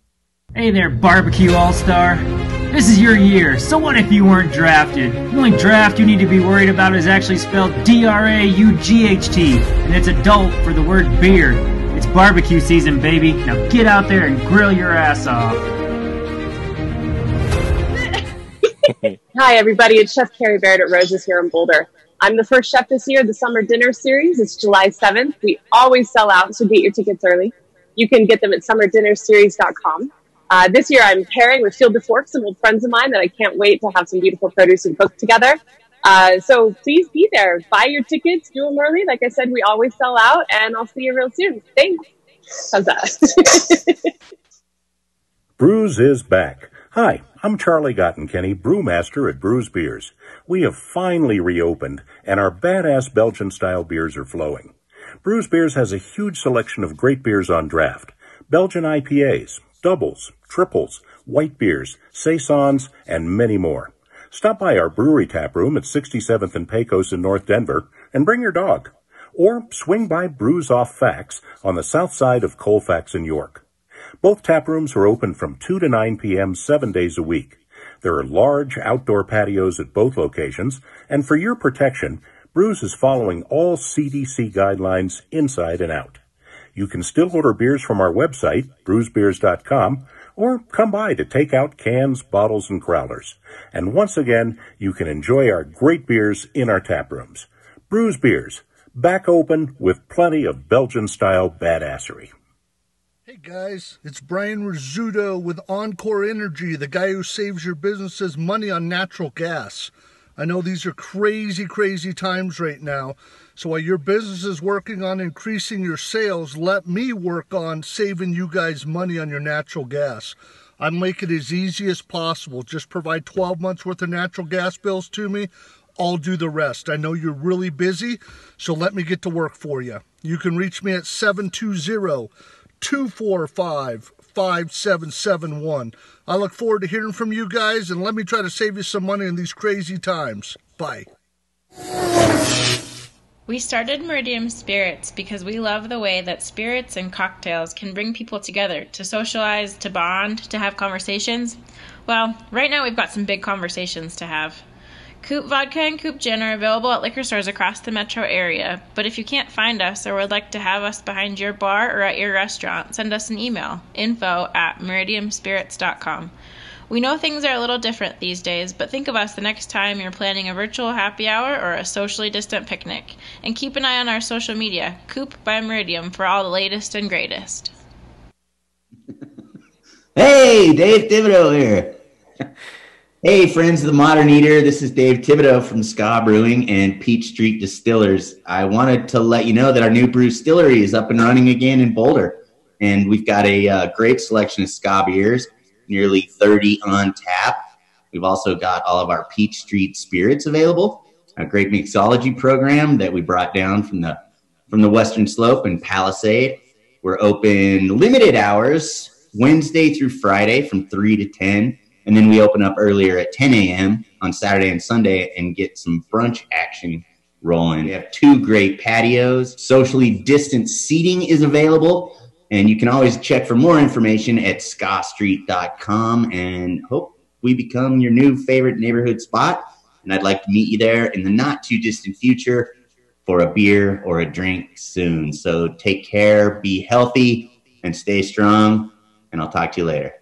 Hey there, Barbecue All-Star. This is your year, so what if you weren't drafted? The only draft you need to be worried about is actually spelled D-R-A-U-G-H-T, and it's adult for the word beer. It's barbecue season, baby. Now get out there and grill your ass off. Hi, everybody. It's Chef Carrie Baird at Rose's here in Boulder. I'm the first chef this year, the Summer Dinner Series. It's July 7th. We always sell out, so get your tickets early. You can get them at summerdinnerseries.com. This year, I'm pairing with Field of Forks, some old friends of mine that I can't wait to have some beautiful produce and cook together. So please be there. Buy your tickets. Do them early. Like I said, we always sell out, and I'll see you real soon. Thanks. How's that? Brews is back. Hi, I'm Charlie Gottenkenny, brewmaster at Brews Beers. We have finally reopened, and our badass Belgian-style beers are flowing. Brews Beers has a huge selection of great beers on draft. Belgian IPAs, doubles, triples, white beers, saisons, and many more. Stop by our brewery tap room at 67th and Pecos in North Denver and bring your dog. Or swing by Brews Off Fax on the south side of Colfax in York. Both tap rooms are open from 2 to 9 p.m. 7 days a week. There are large outdoor patios at both locations, and for your protection, Brews is following all CDC guidelines inside and out. You can still order beers from our website, brewsbeers.com, or come by to take out cans, bottles, and growlers. And once again, you can enjoy our great beers in our tap rooms. Brews Beers, back open with plenty of Belgian-style badassery. Hey guys, it's Brian Rizzuto with Encore Energy, the guy who saves your businesses money on natural gas. I know these are crazy times right now, So while your business is working on increasing your sales, let me work on saving you guys money on your natural gas. I make it as easy as possible. Just provide 12 months worth of natural gas bills to me. I'll do the rest. I know you're really busy, so let me get to work for you. You can reach me at 720-245-5771. I look forward to hearing from you guys, and let me try to save you some money in these crazy times. Bye. We started Meridian Spirits because we love the way that spirits and cocktails can bring people together to socialize, to bond, to have conversations. Well, right now we've got some big conversations to have. Coop Vodka and Coop Gin are available at liquor stores across the metro area, but if you can't find us or would like to have us behind your bar or at your restaurant, send us an email, info@meridianspirits.com. We know things are a little different these days, but think of us the next time you're planning a virtual happy hour or a socially distant picnic. And keep an eye on our social media, Coop by Meridian, for all the latest and greatest. Hey, Dave Thibodeau here. Hey, friends of the Modern Eater, this is Dave Thibodeau from Ska Brewing and Peach Street Distillers. I wanted to let you know that our new brew distillery is up and running again in Boulder, and we've got a great selection of Ska beers, nearly 30 on tap. We've also got all of our Peach Street spirits available, a great mixology program that we brought down from the Western Slope and Palisade. We're open limited hours, Wednesday through Friday from 3 to 10. And then we open up earlier at 10 a.m. on Saturday and Sunday and get some brunch action rolling. We have 2 great patios. Socially distant seating is available. And you can always check for more information at scastreet.com, and hope we become your new favorite neighborhood spot. And I'd like to meet you there in the not too distant future for a beer or a drink soon. So take care, be healthy, and stay strong. And I'll talk to you later.